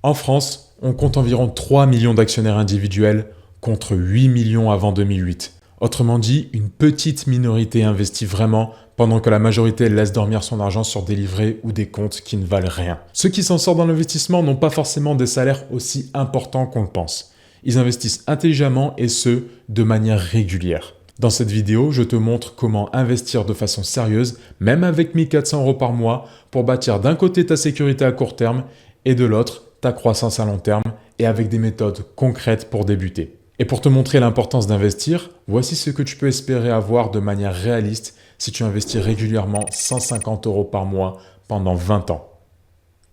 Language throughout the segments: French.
En France, on compte environ 3 millions d'actionnaires individuels contre 8 millions avant 2008. Autrement dit, une petite minorité investit vraiment pendant que la majorité laisse dormir son argent sur des livrets ou des comptes qui ne valent rien. Ceux qui s'en sortent dans l'investissement n'ont pas forcément des salaires aussi importants qu'on le pense. Ils investissent intelligemment et ce, de manière régulière. Dans cette vidéo, je te montre comment investir de façon sérieuse, même avec 1 400 € par mois, pour bâtir d'un côté ta sécurité à court terme et de l'autre ta croissance à long terme et avec des méthodes concrètes pour débuter. Et pour te montrer l'importance d'investir, voici ce que tu peux espérer avoir de manière réaliste si tu investis régulièrement 150 € par mois pendant 20 ans.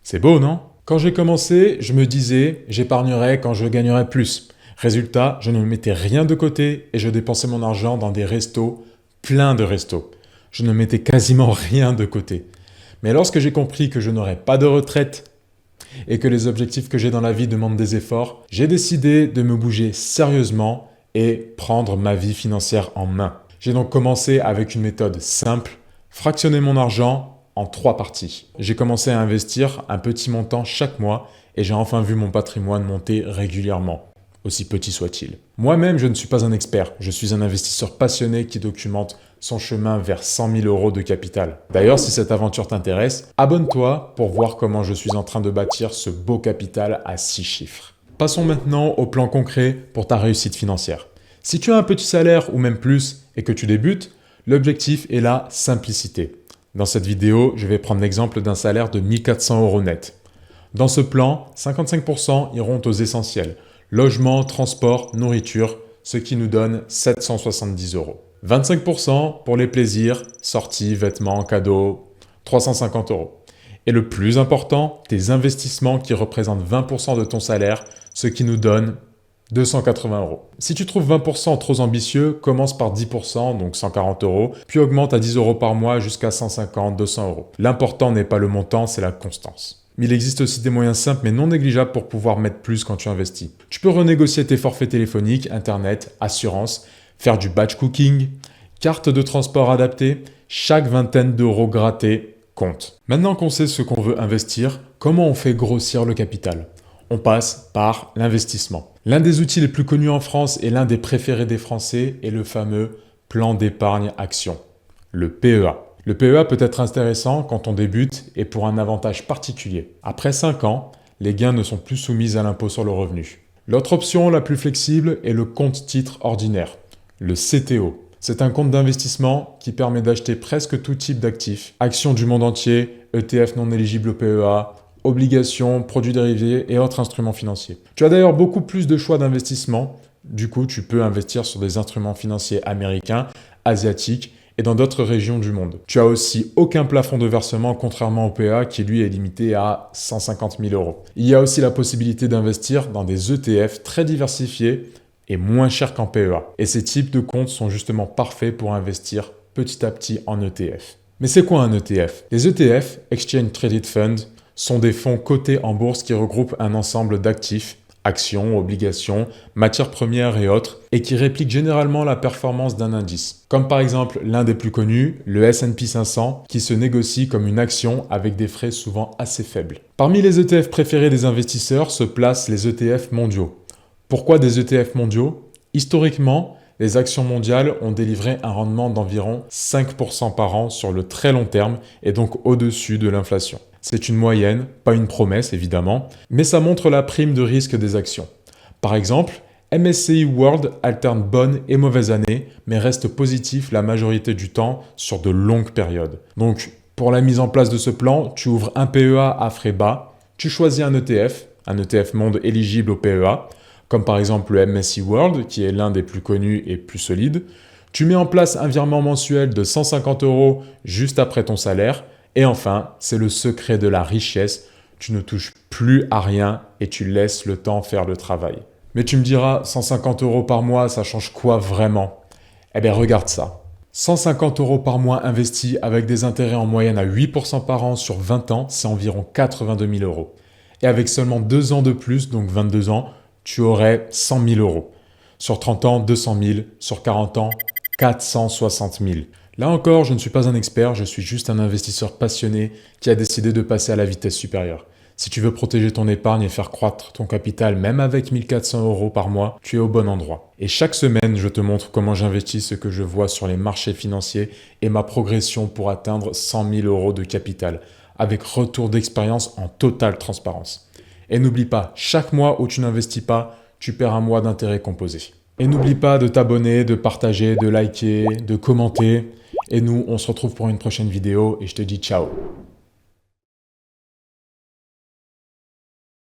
C'est beau, non? Quand j'ai commencé, je me disais, j'épargnerai quand je gagnerai plus. Résultat, je ne mettais rien de côté et je dépensais mon argent dans des restos, plein de restos. Je ne mettais quasiment rien de côté. Mais lorsque j'ai compris que je n'aurais pas de retraite et que les objectifs que j'ai dans la vie demandent des efforts, j'ai décidé de me bouger sérieusement et prendre ma vie financière en main. J'ai donc commencé avec une méthode simple, fractionner mon argent en 3 parties. J'ai commencé à investir un petit montant chaque mois et j'ai enfin vu mon patrimoine monter régulièrement, aussi petit soit-il. Moi-même, je ne suis pas un expert, je suis un investisseur passionné qui documente son chemin vers 100 000 € de capital. D'ailleurs, si cette aventure t'intéresse, abonne-toi pour voir comment je suis en train de bâtir ce beau capital à 6 chiffres. Passons maintenant au plan concret pour ta réussite financière. Si tu as un petit salaire ou même plus et que tu débutes, l'objectif est la simplicité. Dans cette vidéo, je vais prendre l'exemple d'un salaire de 1 400 € net. Dans ce plan, 55% iront aux essentiels. Logement, transport, nourriture, ce qui nous donne 770 €. 25% pour les plaisirs, sorties, vêtements, cadeaux, 350 €. Et le plus important, tes investissements qui représentent 20% de ton salaire, ce qui nous donne 280 €. Si tu trouves 20% trop ambitieux, commence par 10%, donc 140 €, puis augmente à 10 € par mois jusqu'à 150, 200 €. L'important n'est pas le montant, c'est la constance. Mais il existe aussi des moyens simples mais non négligeables pour pouvoir mettre plus quand tu investis. Tu peux renégocier tes forfaits téléphoniques, internet, assurance, faire du batch cooking, carte de transport adaptée, chaque vingtaine d'euros grattés compte. Maintenant qu'on sait ce qu'on veut investir, comment on fait grossir le capital? On passe par l'investissement. L'un des outils les plus connus en France et l'un des préférés des Français est le fameux plan d'épargne action, le PEA. Le PEA peut être intéressant quand on débute et pour un avantage particulier. Après 5 ans, les gains ne sont plus soumis à l'impôt sur le revenu. L'autre option la plus flexible est le compte titre ordinaire, le CTO. C'est un compte d'investissement qui permet d'acheter presque tout type d'actifs, actions du monde entier, ETF non éligibles au PEA, obligations, produits dérivés et autres instruments financiers. Tu as d'ailleurs beaucoup plus de choix d'investissement. Du coup, tu peux investir sur des instruments financiers américains, asiatiques et dans d'autres régions du monde. Tu as aussi aucun plafond de versement contrairement au PEA qui lui est limité à 150 000 €. Il y a aussi la possibilité d'investir dans des ETF très diversifiés et moins chers qu'en PEA. Et ces types de comptes sont justement parfaits pour investir petit à petit en ETF. Mais c'est quoi un ETF? Les ETF, Exchange Traded Fund, sont des fonds cotés en bourse qui regroupent un ensemble d'actifs, actions, obligations, matières premières et autres, et qui répliquent généralement la performance d'un indice. Comme par exemple l'un des plus connus, le S&P 500, qui se négocie comme une action avec des frais souvent assez faibles. Parmi les ETF préférés des investisseurs se placent les ETF mondiaux. Pourquoi des ETF mondiaux? Historiquement, les actions mondiales ont délivré un rendement d'environ 5% par an sur le très long terme et donc au-dessus de l'inflation. C'est une moyenne, pas une promesse évidemment, mais ça montre la prime de risque des actions. Par exemple, MSCI World alterne bonnes et mauvaises années, mais reste positif la majorité du temps sur de longues périodes. Donc, pour la mise en place de ce plan, tu ouvres un PEA à frais bas, tu choisis un ETF monde éligible au PEA, comme par exemple le MSCI World, qui est l'un des plus connus et plus solides. Tu mets en place un virement mensuel de 150 € juste après ton salaire. Et enfin, c'est le secret de la richesse, tu ne touches plus à rien et tu laisses le temps faire le travail. Mais tu me diras, 150 € par mois, ça change quoi vraiment? Eh bien regarde ça. 150 € par mois investis avec des intérêts en moyenne à 8% par an sur 20 ans, c'est environ 82 000 €. Et avec seulement 2 ans de plus, donc 22 ans, tu aurais 100 000 €. Sur 30 ans, 200 000. Sur 40 ans, 460 000. Là encore, je ne suis pas un expert, je suis juste un investisseur passionné qui a décidé de passer à la vitesse supérieure. Si tu veux protéger ton épargne et faire croître ton capital même avec 1400 € par mois, tu es au bon endroit. Et chaque semaine, je te montre comment j'investis ce que je vois sur les marchés financiers et ma progression pour atteindre 100 000 € de capital, avec retour d'expérience en totale transparence. Et n'oublie pas, chaque mois où tu n'investis pas, tu perds un mois d'intérêt composé. Et n'oublie pas de t'abonner, de partager, de liker, de commenter. Et nous, on se retrouve pour une prochaine vidéo et je te dis ciao.